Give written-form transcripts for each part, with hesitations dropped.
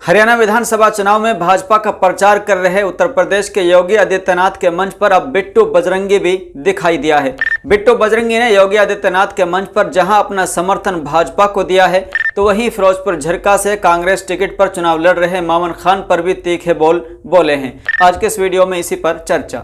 हरियाणा विधानसभा चुनाव में भाजपा का प्रचार कर रहे उत्तर प्रदेश के योगी आदित्यनाथ के मंच पर अब बिट्टू बजरंगी भी दिखाई दिया है। बिट्टू बजरंगी ने योगी आदित्यनाथ के मंच पर जहां अपना समर्थन भाजपा को दिया है, तो वहीं फिरोजपुर झरका से कांग्रेस टिकट पर चुनाव लड़ रहे मामन खान पर भी तीखे बोल बोले हैं। आज के इस वीडियो में इसी पर चर्चा।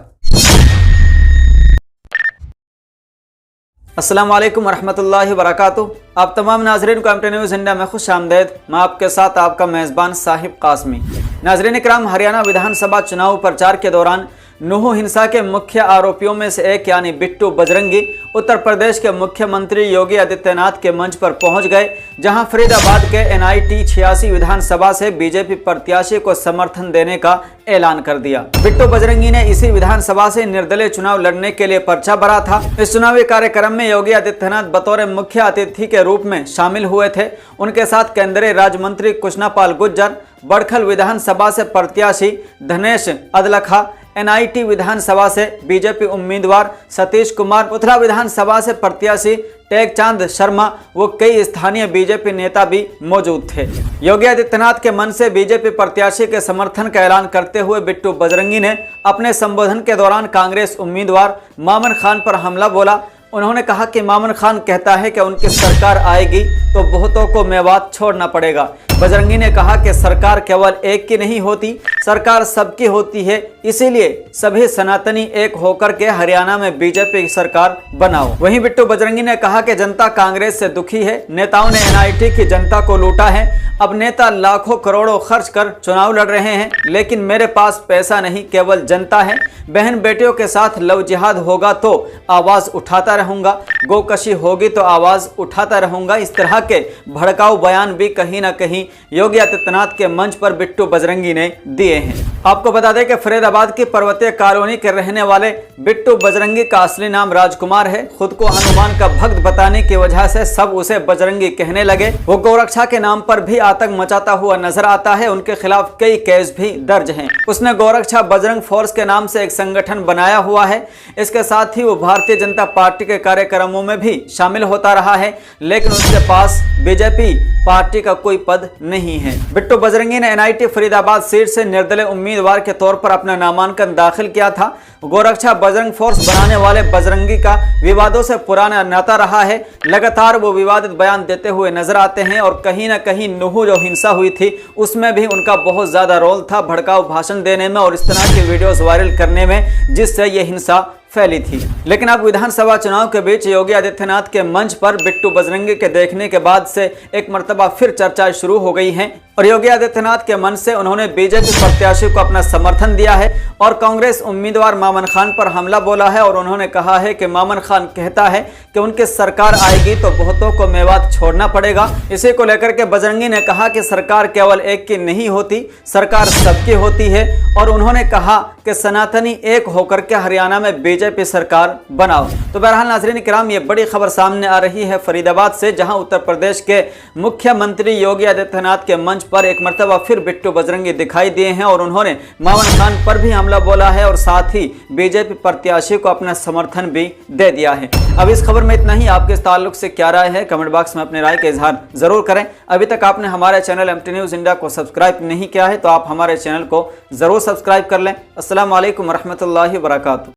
अस्सलाम वालेकुम वरहमतुल्लाहि वबरकातुहू। आप तमाम नाजरीन को एमटी न्यूज़ इंडिया में खुश आमदेद। मैं आपके साथ आपका मेज़बान साहिब कासमी। नाजरीन इकराम, हरियाणा विधानसभा चुनाव प्रचार के दौरान नूह हिंसा के मुख्य आरोपियों में से एक यानी बिट्टू बजरंगी उत्तर प्रदेश के मुख्यमंत्री योगी आदित्यनाथ के मंच पर पहुंच गए, जहां फरीदाबाद के NIT 86 विधानसभा से बीजेपी प्रत्याशी को समर्थन देने का ऐलान कर दिया। बिट्टू बजरंगी ने इसी विधानसभा से निर्दलीय चुनाव लड़ने के लिए पर्चा भरा था। इस चुनावी कार्यक्रम में योगी आदित्यनाथ बतौर मुख्य अतिथि के रूप में शामिल हुए थे। उनके साथ केंद्रीय राज्य मंत्री कृष्णपाल गुर्जर, बड़खल विधानसभा से प्रत्याशी धनेश अदलखा, NIT विधानसभा से बीजेपी उम्मीदवार सतीश कुमार, उत्तरा विधानसभा से प्रत्याशी टेकचांद शर्मा व कई स्थानीय बीजेपी नेता भी मौजूद थे। योगी आदित्यनाथ के मन से बीजेपी प्रत्याशी के समर्थन का ऐलान करते हुए बिट्टू बजरंगी ने अपने संबोधन के दौरान कांग्रेस उम्मीदवार मामन खान पर हमला बोला। उन्होंने कहा कि मामन खान कहता है कि उनकी सरकार आएगी तो बहुतों को मेवात छोड़ना पड़ेगा। बजरंगी ने कहा कि सरकार केवल एक की नहीं होती, सरकार सबकी होती है, इसीलिए सभी सनातनी एक होकर के हरियाणा में बीजेपी की सरकार बनाओ। वहीं बिट्टू बजरंगी ने कहा कि जनता कांग्रेस से दुखी है, नेताओं ने NIT की जनता को लूटा है। अब नेता लाखों करोड़ों खर्च कर चुनाव लड़ रहे हैं, लेकिन मेरे पास पैसा नहीं, केवल जनता है। बहन बेटियों के साथ लव जिहाद होगा तो आवाज उठाता रहूंगा, गोकशी होगी तो आवाज उठाता रहूंगा। इस तरह के भड़काऊ बयान भी कहीं ना कहीं योगी आदित्यनाथ के मंच पर बिट्टू बजरंगी ने दिए हैं। आपको बता दें कि फरीदाबाद की पर्वतीय कॉलोनी के रहने वाले बिट्टू बजरंगी का असली नाम राजकुमार है। खुद को हनुमान का भक्त बताने की वजह से सब उसे बजरंगी कहने लगे। वो गौरक्षा के नाम पर भी आतंक मचाता हुआ नजर आता है। उनके खिलाफ कई केस भी दर्ज हैं। उसने गौरक्षा बजरंग फोर्स के नाम से एक संगठन बनाया हुआ है। इसके साथ ही वो भारतीय जनता पार्टी के कार्यक्रमों में भी शामिल होता रहा है, लेकिन उसके पास बीजेपी पार्टी का कोई पद नहीं है। बिट्टू बजरंगी ने NIT फरीदाबाद सीट से निर्दलीय उम्मीदवार के तौर पर अपना नामांकन दाखिल किया था। गोरक्षा बजरंग फोर्स बनाने वाले बजरंगी का विवादों से पुराना नाता रहा है। लगातार वो विवादित बयान देते हुए नजर आते हैं और कहीं ना कहीं नूह जो हिंसा हुई थी उसमें भी उनका बहुत ज्यादा रोल था, भड़काऊ भाषण देने में और इस तरह की वीडियोस वायरल करने में, जिससे ये हिंसा फैली थी। लेकिन अब विधानसभा चुनाव के बीच योगी आदित्यनाथ के मंच पर बिट्टू बजरंगी के देखने के बाद से एक मर्तबा फिर चर्चा शुरू हो गई है और योगी आदित्यनाथ के मन से उन्होंने बीजेपी प्रत्याशी को अपना समर्थन दिया है और कांग्रेस उम्मीदवार मामन खान पर हमला बोला है। और उन्होंने कहा है कि मामन खान कहता है कि उनकी सरकार आएगी तो बहुतों को मेवात छोड़ना पड़ेगा। इसी को लेकर के बजरंगी ने कहा कि सरकार केवल एक की नहीं होती, सरकार सबकी होती है। और उन्होंने कहा कि सनातनी एक होकर के हरियाणा में बीजेपी सरकार बनाओ। तो बहरहाल नाजरीन किराम, ये बड़ी खबर सामने आ रही है फरीदाबाद से, जहां उत्तर प्रदेश के मुख्यमंत्री योगी आदित्यनाथ के मंच पर एक मर्तबा फिर बिट्टू बजरंगी दिखाई दिए हैं और उन्होंने मामन खान पर भी हमला बोला है और साथ ही बीजेपी प्रत्याशी को अपना समर्थन भी दे दिया है। अब इस खबर में इतना ही। आपके इस ताल्लुक से क्या राय है, कमेंट बॉक्स में अपने राय का इजहार जरूर करें। अभी तक आपने हमारे चैनल एमटी न्यूज़ इंडिया को सब्सक्राइब नहीं किया है तो आप हमारे चैनल को जरूर सब्सक्राइब कर लें। अस्सलाम वालेकुम रहमतुल्लाहि व बरकातुहू।